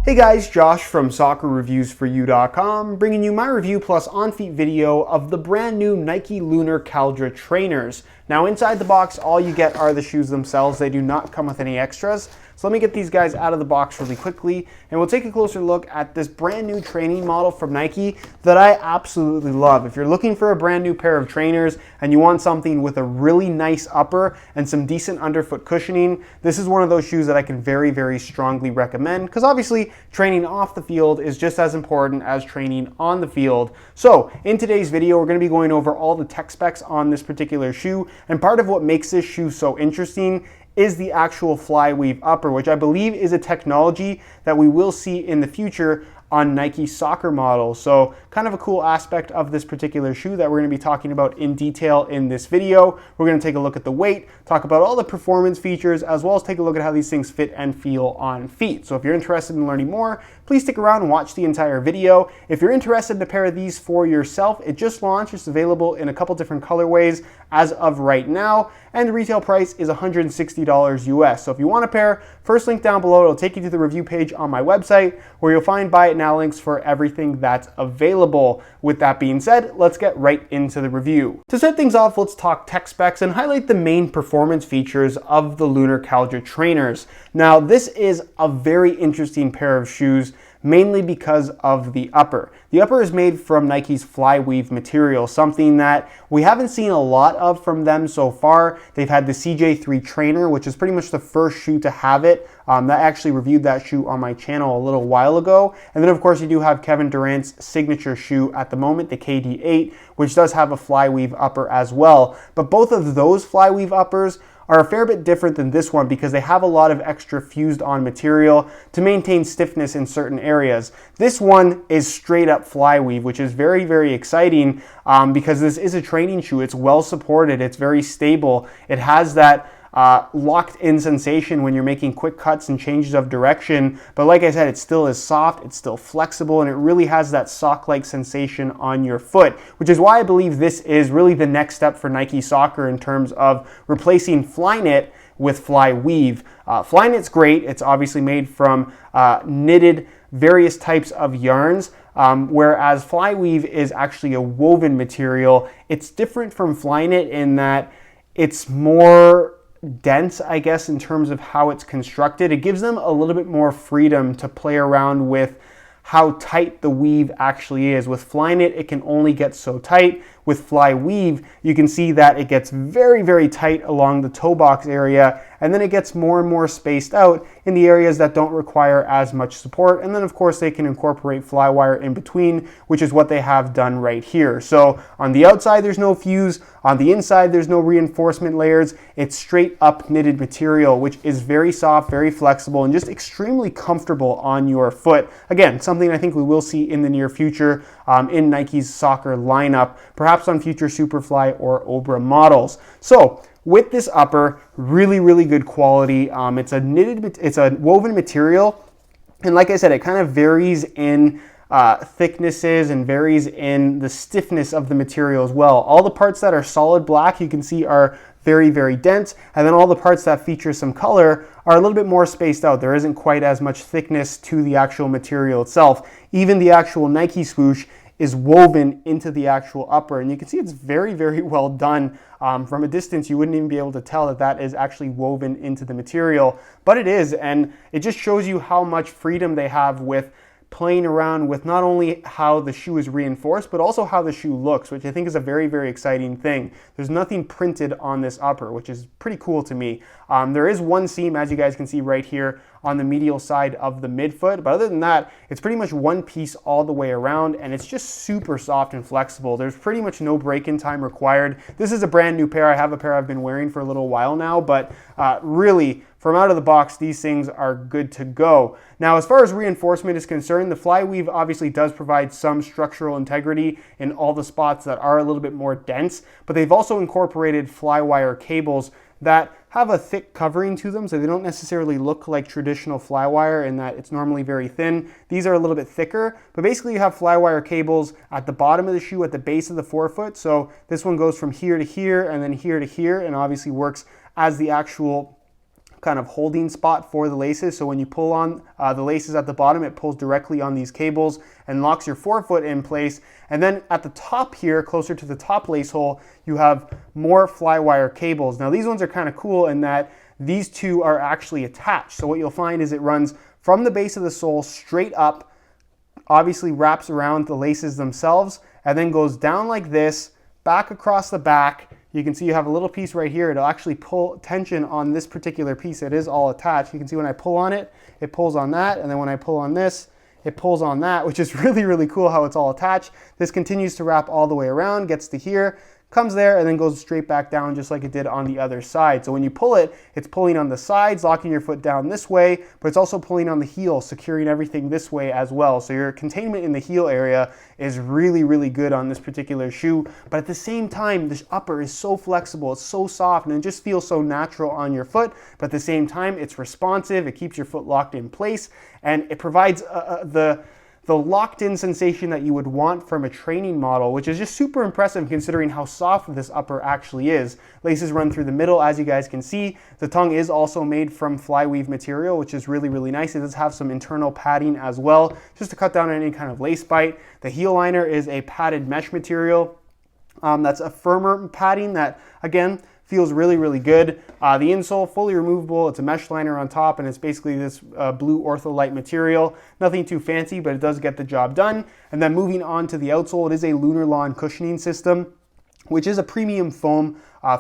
Hey guys, Josh from soccerreviewsforyou.com, bringing you my review plus on-feet video of the brand new Nike Lunar Caldra trainers. Now inside the box, all you get are the shoes themselves. They do not come with any extras. So let me get these guys out of the box really quickly, and we'll take a closer look at this brand new training model from Nike that I absolutely love. If you're looking for a brand new pair of trainers and you want something with a really nice upper and some decent underfoot cushioning, this is one of those shoes that I can very, very strongly recommend, because obviously training off the field is just as important as training on the field. So in today's video, we're going to be going over all the tech specs on this particular shoe, and part of what makes this shoe so interesting is the actual flyweave upper, which I believe is a technology that we will see in the future on Nike soccer models. So kind of a cool aspect of this particular shoe that we're going to be talking about in detail in this video. We're going to take a look at the weight, talk about all the performance features, as well as take a look at how these things fit and feel on feet. So if you're interested in learning more, please stick around and watch the entire video. If you're interested in a pair of these for yourself, it just launched. It's available in a couple different colorways as of right now, and the retail price is $160 US. So if you want a pair, first link down below, it'll take you to the review page on my website where you'll find buy it now links for everything that's available. With that being said, let's get right into the review. To start things off, let's talk tech specs and highlight the main performance features of the Lunar Caldra trainers. Now, this is a very interesting pair of shoes, mainly because of the upper. The upper is made from Nike's flyweave material, something that we haven't seen a lot of from them so far. They've had the CJ3 trainer, which is pretty much the first shoe to have it. I actually reviewed that shoe on my channel a little while ago. And then of course you do have Kevin Durant's signature shoe at the moment, the KD8, which does have a flyweave upper as well. But both of those flyweave uppers are a fair bit different than this one because they have a lot of extra fused on material to maintain stiffness in certain areas. This one is straight up flyweave, which is very, very exciting because this is a training shoe. It's well supported, it's very stable. It has that locked in sensation when you're making quick cuts and changes of direction, but like I said, it still is soft, it's still flexible, and it really has that sock-like sensation on your foot, which is why I believe this is really the next step for Nike Soccer in terms of replacing Flyknit with Flyweave. Flyknit's great. It's obviously made from knitted various types of yarns, whereas Flyweave is actually a woven material. It's different from Flyknit in that it's more dense, I guess, in terms of how it's constructed. It gives them a little bit more freedom to play around with how tight the weave actually is. With Flyknit, it can only get so tight. With Flyweave, you can see that it gets very, very tight along the toe box area, and then it gets more and more spaced out in the areas that don't require as much support. And then of course they can incorporate flywire in between, which is what they have done right here. So on the outside, there's no fuse. On the inside, there's no reinforcement layers. It's straight up knitted material, which is very soft, very flexible, and just extremely comfortable on your foot. Again, something I think we will see in the near future in Nike's soccer lineup, perhaps on future Superfly or Obra models. So with this upper, really, really good quality. It's a woven material, and like I said, it kind of varies in thicknesses and varies in the stiffness of the material as well. All the parts that are solid black, you can see, are very, very dense, and then all the parts that feature some color are a little bit more spaced out. There isn't quite as much thickness to the actual material itself. Even the actual Nike swoosh is woven into the actual upper, and you can see it's very, very well done. From a distance, you wouldn't even be able to tell that that is actually woven into the material, but it is, and it just shows you how much freedom they have with playing around with not only how the shoe is reinforced, but also how the shoe looks, which I think is a very, very exciting thing. There's nothing printed on this upper, which is pretty cool to me. There is one seam, as you guys can see right here, on the medial side of the midfoot, but other than that, it's pretty much one piece all the way around, and it's just super soft and flexible. There's pretty much no break-in time required. This is a brand new pair. I have a pair I've been wearing for a little while now, but really, from out of the box, these things are good to go. Now, as far as reinforcement is concerned, the Flyweave obviously does provide some structural integrity in all the spots that are a little bit more dense, but they've also incorporated flywire cables that have a thick covering to them, so they don't necessarily look like traditional flywire in that it's normally very thin. These are a little bit thicker, but basically you have flywire cables at the bottom of the shoe at the base of the forefoot. So this one goes from here to here and then here to here, and obviously works as the actual kind of holding spot for the laces. So when you pull on the laces at the bottom, it pulls directly on these cables and locks your forefoot in place. And then at the top here, closer to the top lace hole, you have more Flywire cables. Now these ones are kind of cool in that these two are actually attached. So what you'll find is it runs from the base of the sole straight up, obviously wraps around the laces themselves, and then goes down like this, back across the back. You can see you have a little piece right here. It'll actually pull tension on this particular piece. It is all attached. You can see when I pull on it, it pulls on that. And then when I pull on this, it pulls on that, which is really, really cool how it's all attached. This continues to wrap all the way around, gets to here, comes there, and then goes straight back down just like it did on the other side. So when you pull it, it's pulling on the sides, locking your foot down this way, but it's also pulling on the heel, securing everything this way as well. So your containment in the heel area is really, really good on this particular shoe. But at the same time, this upper is so flexible, it's so soft, and it just feels so natural on your foot. But at the same time, it's responsive, it keeps your foot locked in place, and it provides the locked-in sensation that you would want from a training model, which is just super impressive considering how soft this upper actually is. Laces run through the middle, as you guys can see. The tongue is also made from flyweave material, which is really, really nice. It does have some internal padding as well, just to cut down on any kind of lace bite. The heel liner is a padded mesh material. That's a firmer padding that, again, feels really, really good. The insole, fully removable. It's a mesh liner on top, and it's basically this blue ortholite material. Nothing too fancy, but it does get the job done. And then moving on to the outsole, it is a Lunar Lawn cushioning system, which is a premium foam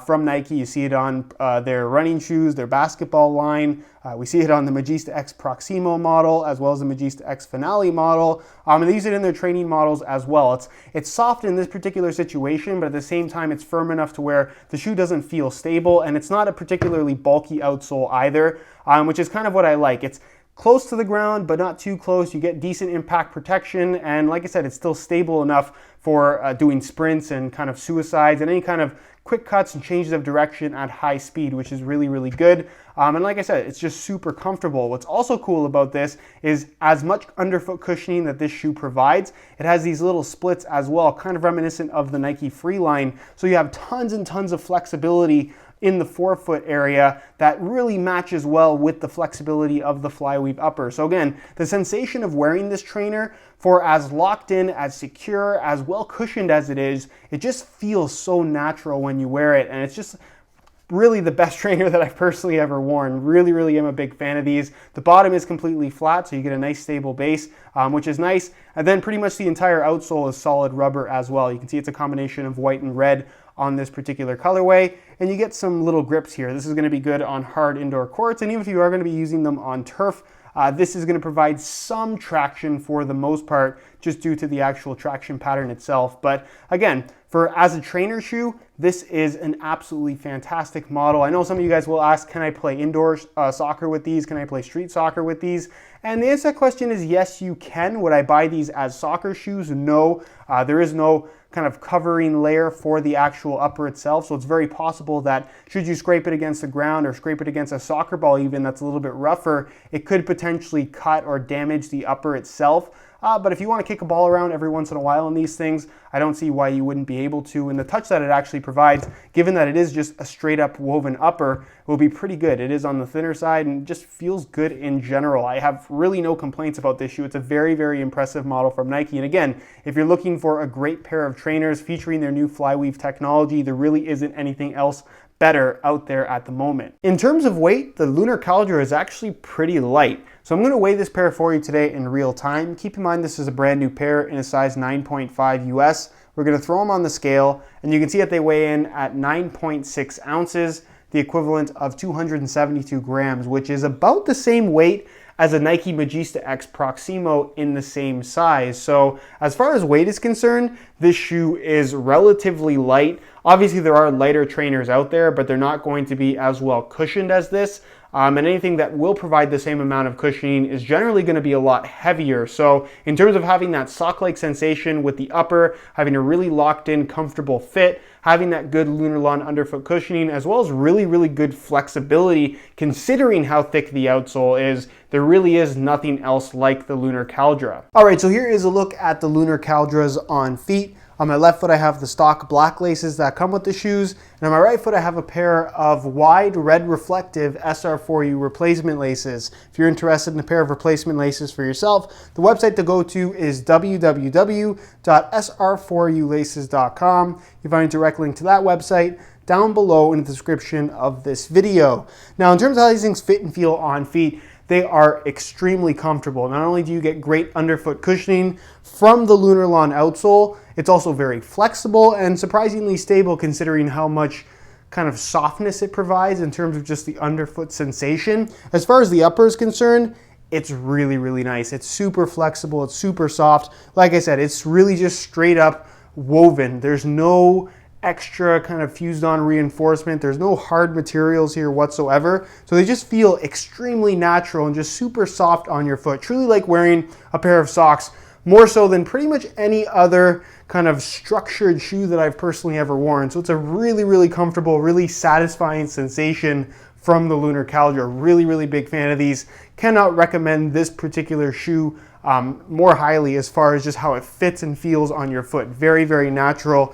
from Nike. You see it on their running shoes, their basketball line. We see it on the Magista X Proximo model, as well as the Magista X Finale model. And they use it in their training models as well. It's soft in this particular situation, but at the same time, it's firm enough to where the shoe doesn't feel stable, and it's not a particularly bulky outsole either, which is kind of what I like. It's close to the ground, but not too close. You get decent impact protection, and like I said, it's still stable enough for doing sprints and kind of suicides and any kind of quick cuts and changes of direction at high speed, which is really, really good. And like I said, it's just super comfortable. What's also cool about this is as much underfoot cushioning that this shoe provides, it has these little splits as well, kind of reminiscent of the Nike Freeline. So you have tons and tons of flexibility in the forefoot area that really matches well with the flexibility of the flyweave upper. So again, the sensation of wearing this trainer, for as locked in, as secure, as well cushioned as it is, it just feels so natural when you wear it, and it's just really the best trainer that I've personally ever worn. Really, really am a big fan of these. The bottom is completely flat, so you get a nice stable base, which is nice. And then pretty much the entire outsole is solid rubber as well. You can see it's a combination of white and red on this particular colorway, and you get some little grips here. This is going to be good on hard indoor courts, and even if you are going to be using them on turf, this is going to provide some traction for the most part, just due to the actual traction pattern itself. But again, as a trainer shoe, this is an absolutely fantastic model. I know some of you guys will ask, can I play indoor soccer with these? Can I play street soccer with these? And the answer to that question is yes, you can. Would I buy these as soccer shoes? No. There is no kind of covering layer for the actual upper itself, so it's very possible that should you scrape it against the ground or scrape it against a soccer ball even that's a little bit rougher, it could potentially cut or damage the upper itself. But if you want to kick a ball around every once in a while in these things, I don't see why you wouldn't be able to. And the touch that it actually provides, given that it is just a straight up woven upper, will be pretty good. It is on the thinner side and just feels good in general. I have really no complaints about this shoe. It's a very, very impressive model from Nike. And again, if you're looking for a great pair of trainers featuring their new Flyweave technology, there really isn't anything else better out there at the moment. In terms of weight, the Lunar Caldra is actually pretty light. So I'm going to weigh this pair for you today in real time. Keep in mind this is a brand new pair in a size 9.5 US. We're going to throw them on the scale, and you can see that they weigh in at 9.6 ounces, the equivalent of 272 grams, which is about the same weight as a Nike Magista X Proximo in the same size. So as far as weight is concerned, this shoe is relatively light. Obviously there are lighter trainers out there, but they're not going to be as well cushioned as this. And anything that will provide the same amount of cushioning is generally going to be a lot heavier. So in terms of having that sock-like sensation with the upper, having a really locked in, comfortable fit, having that good Lunar Lawn underfoot cushioning, as well as really, really good flexibility, considering how thick the outsole is, there really is nothing else like the Lunar Caldra. All right, so here is a look at the Lunar Caldras on feet. On my left foot, I have the stock black laces that come with the shoes. And on my right foot, I have a pair of wide red reflective SR4U replacement laces. If you're interested in a pair of replacement laces for yourself, the website to go to is www.sr4ulaces.com. You find a direct link to that website down below in the description of this video. Now, in terms of how these things fit and feel on feet, they are extremely comfortable. Not only do you get great underfoot cushioning from the Lunar outsole, it's also very flexible and surprisingly stable considering how much kind of softness it provides in terms of just the underfoot sensation. As far as the upper is concerned, it's really, really nice. It's super flexible, it's super soft. Like I said, it's really just straight up woven. There's no extra kind of fused on reinforcement. There's no hard materials here whatsoever. So they just feel extremely natural and just super soft on your foot. Truly like wearing a pair of socks, more so than pretty much any other kind of structured shoe that I've personally ever worn. So it's a really, really comfortable, really satisfying sensation from the Lunar Caldra. Really, really big fan of these. Cannot recommend this particular shoe more highly as far as just how it fits and feels on your foot. Very, very natural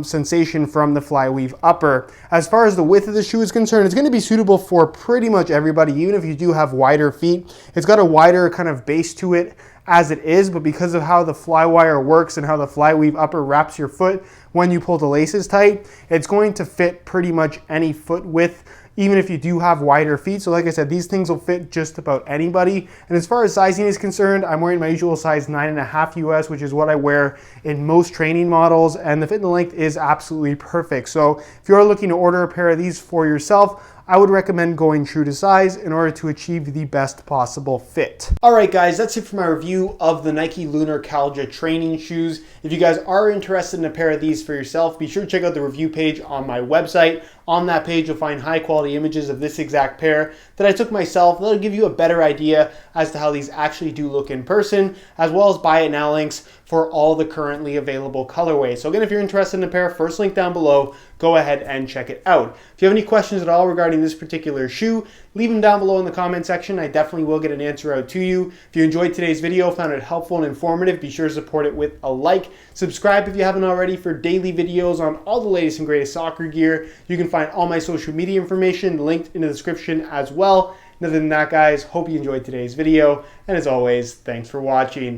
sensation from the flyweave upper. As far as the width of the shoe is concerned, it's going to be suitable for pretty much everybody, even if you do have wider feet. It's got a wider kind of base to it as it is, but because of how the flywire works and how the flyweave upper wraps your foot when you pull the laces tight, it's going to fit pretty much any foot width, even if you do have wider feet. So like I said, these things will fit just about anybody. And as far as sizing is concerned, I'm wearing my usual size 9.5 US, which is what I wear in most training models. And the fit and the length is absolutely perfect. So if you're looking to order a pair of these for yourself, I would recommend going true to size in order to achieve the best possible fit. All right, guys, that's it for my review of the Nike Lunar Caldra training shoes. If you guys are interested in a pair of these for yourself, be sure to check out the review page on my website. On that page, you'll find high quality images of this exact pair that I took myself. That'll give you a better idea as to how these actually do look in person, as well as buy it now links for all the currently available colorways. So again, if you're interested in a pair, first link down below, go ahead and check it out. If you have any questions at all regarding this particular shoe, leave them down below in the comment section. I definitely will get an answer out to you. If you enjoyed today's video, found it helpful and informative, be sure to support it with a like. Subscribe if you haven't already for daily videos on all the latest and greatest soccer gear. You can find all my social media information linked in the description as well. And other than that, guys, hope you enjoyed today's video. And as always, thanks for watching.